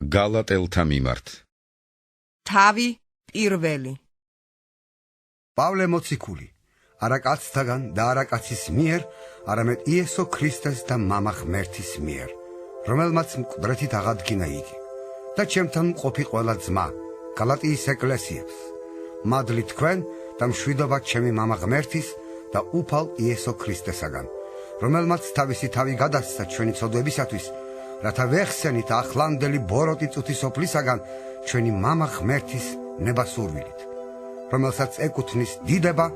გალატელთა მიმართ. თავი პირველი. პავლე მოციქული, არა კაცთაგან და არა კაცის მიერ, არამედ იესო ქრისტეს და მამა ღმერთის მიერ, რომელმაც მკვდრეთით აღადგინა იგი და ჩემთან მყოფი ყველა ძმა, გალატიის ეკლესიებს, მადლი თქვენ და მშვიდობა ჩემი მამა ღმერთის და უფალ იესო ქრისტესაგან, რომელმაც თავისი თავი გადასცა ჩვენი ცოდვებისათვის, რათა ვეხსენით ახლანდელი ბოროტი წუთის ოფლისაგან ჩვენი მამა ღმერთის ნებასურვილით, რომელსაც ეკუთვნის დიდება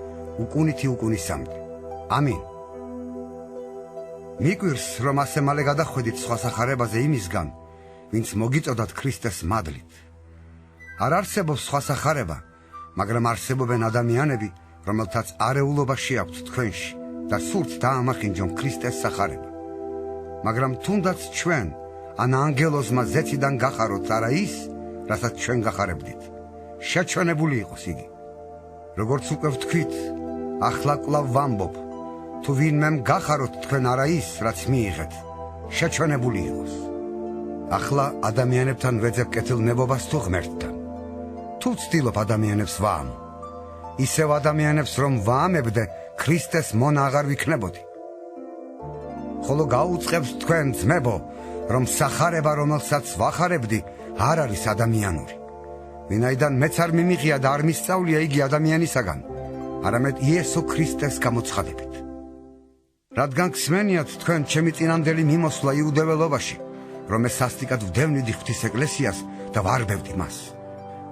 უკუნითი უკუნისამდე. ამინ. მიგვირს, რომ ასე მალე გადახვედით სხვა სახარებაზე იმისგან, ვინც მოგიწოდათ ქრისტეს მადლით. არ არსებობს სხვა სახარება, მაგრამ არსებობენ ადამიანები, რომელთაც არეულობა შეაქვთ თქვენში და სურთ დაამახინჯონ ქრისტეს სახარება. მაგრამ თუნდაც ჩვენ, ან ანგელოზმა ზეციდან გახაროთ არა ის, რასაც ჩვენ გახარებდით, შეჩვენებული იყოს იგი. როგორც უკვე ვთქვით, ახლა კვლავ ვამბობ, თუ ვინმემ გახაროთ თქვენ არა ის, რაც მიიღეთ, შეჩვენებული იყოს. ახლა ადამიანებთან ვეძებ კეთილ ნებობას თუ ღმერთთან. თუ ვცდილობ ადამიანებს ვაამო, ისევ ადამიანებს რომ ვაამებდე, ქრისტეს მონა აღარ ვიქნებოდი. ხოლო გაუწყებს თქვენ ძმებო, რომ სახარება, რომელსაც ვახარებდი, არ არის ადამიანური. ვინაიდან მეც არ მიმიღია და არ მისწავლია იგი ადამიანისაგან, არამედ იესო ქრისტეს გამოცხადებით. რადგან გსმენიათ თქვენ ჩემი წინანდელი მიმოსვლა იუდეველობაში, რომ მე სასტიკად ვდევნიდი ღვთის ეკლესიას და ვარბევდი მას.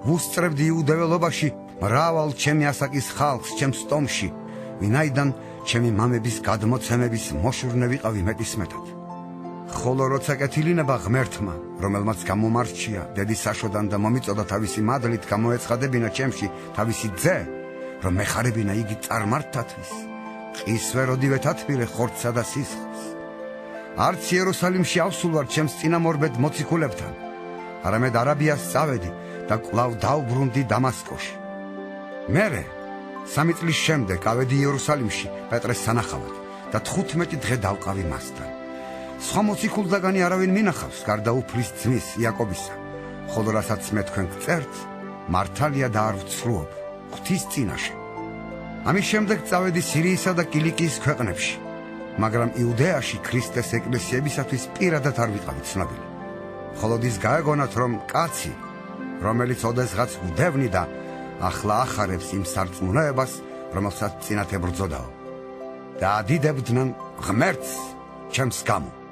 ვუსწრებდი იუდეველობაში მრავალ ჩემი ასაკის ხალხს ჩემს ტომში, ვინაიდან ჩემი მამების გადმოცემების მოშურნე ვიყავი მეტისმეტად. ხოლო როცა კეთილინება ღმერთმა, რომელმაც გამომარჩია დედის საშოდან და მომიწოდა თავისი მადლით გამოეცხადებინა ჩემში თავისი ძე, რომ მეხარებინა იგი წარმართთათვის, ყის ვეროდივე თათბირე ხორცსა და სისხლს. არც იერუსალიმში ავსულვარ ჩემს წინამორბედ მოციქულებთან, არამედ არაბიას წავედი და კვლავ დავბრუნდი დამასკოში. მერე 3 წლის შემდეგ ავედი იერუსალიმში პეტრეს სანახავად და 15 დღე დავყავი მასთან. სხვა მოციქულთაგანი არავინ მინახავს, გარდა უფლის ძმის იაკობისა, ხოლო რასაც მე თქვენ გწერთ, მართალია და არ ვცრუობ ღვთის წინაშე. ამის შემდეგ წავედი სირიისა და კილიკიის ქვეყნებში, მაგრამ იუდეაში ქრისტეს ეკლესიებისათვის პირადად არ ვიყავი ცნობილი. ხოლოდის გაეგონათ, რომ კაცი, რომელიც ოდესღაც ვდევნიდა, ახლა ახარებს იმ სარწმუნოებას, რომელსაც წინათ ებრძოდაო. და ადიდებდნენ ღმერთს ჩემს გამო.